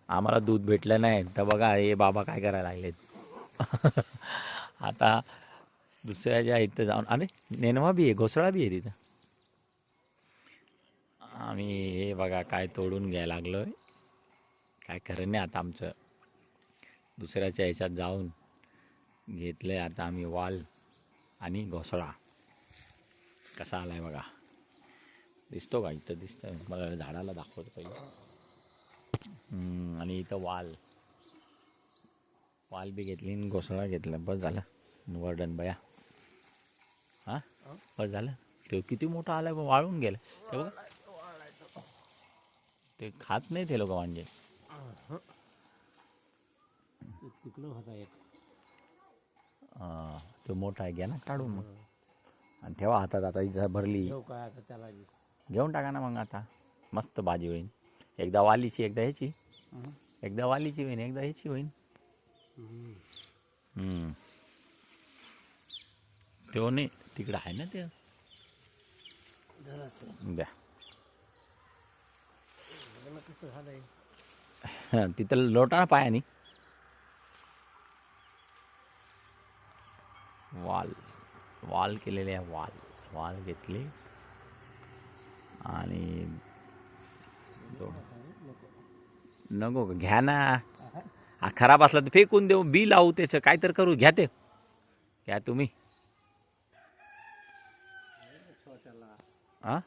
आम्हाला दूध भेटलं नाही तर बघा हे बाबा काय करायला लागलेत. आता दुसऱ्याच्या इथं जाऊन अरे नेनवा बी आहे, घोसळा बी आहे तिथं. आम्ही हे बघा काय तोडून घ्यायला लागलोय. काय खरं नाही आता आमचं. दुसऱ्याच्या ह्याच्यात जाऊन घेतलंय आता आम्ही वाल आणि घोसळा. कसा आलाय बघा, दिसतो का? इथं दिसतं मला, झाडाला दाखवतो पहिले. आणि इथं वाल वाल बी घेतली आणि घोसळा घेतला. बस झालं वर्डन बया. हां बस झालं. ते किती मोठा आलाय, वाळून गेलं ते बघा. ते खात नाही ते लोक म्हणजे. तो मोठा आहे, घ्या ना काढून मग आणि ठेवा हातात. आता इथं भरली, घेऊन टाका ना मग. आता मस्त भाजी होईल. एकदा वालीची, एकदा ह्याची. एकदा वालीची होईन, एकदा ह्याची होईन. तो नाही तिकडं आहे ना ते, द्या. तिथं लोटा पायानी. वाल वाल केलेले आहे. वाल घेतले आणि नको घ्या ना. हा खराब असला तर फेकून देऊ, बी लावू त्याचं काय तर करू. घ्या ते, घ्या तुम्ही. हा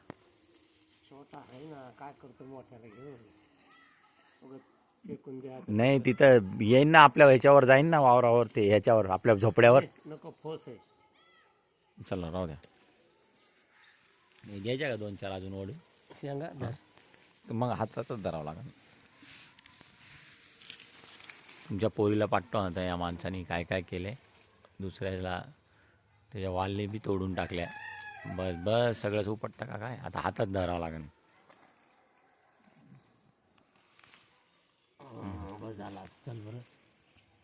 छोटा आहे ना, काय करतो मोठ्याला घेऊन. फेकून द्या. नाही तिथं येईन ना, आपल्या ह्याच्यावर जाईन ना, वावरावर. ते ह्याच्यावर आपल्या झोपड्यावर. नको, फोस आहे. चला राहू द्या. घ्यायच्या का 2-4 अजून ओढून? शेंगा तर मग हातातच धरावं लागेल. तुमच्या पोरीला पाठतो ना, तर या माणसाने काय काय केलंय. दुसऱ्याला त्याच्या वालने बी तोडून टाकल्या. बस बस सगळंच उपटतं का काय? आता हातात धरावं लागेल. बस झाला, चल बरं.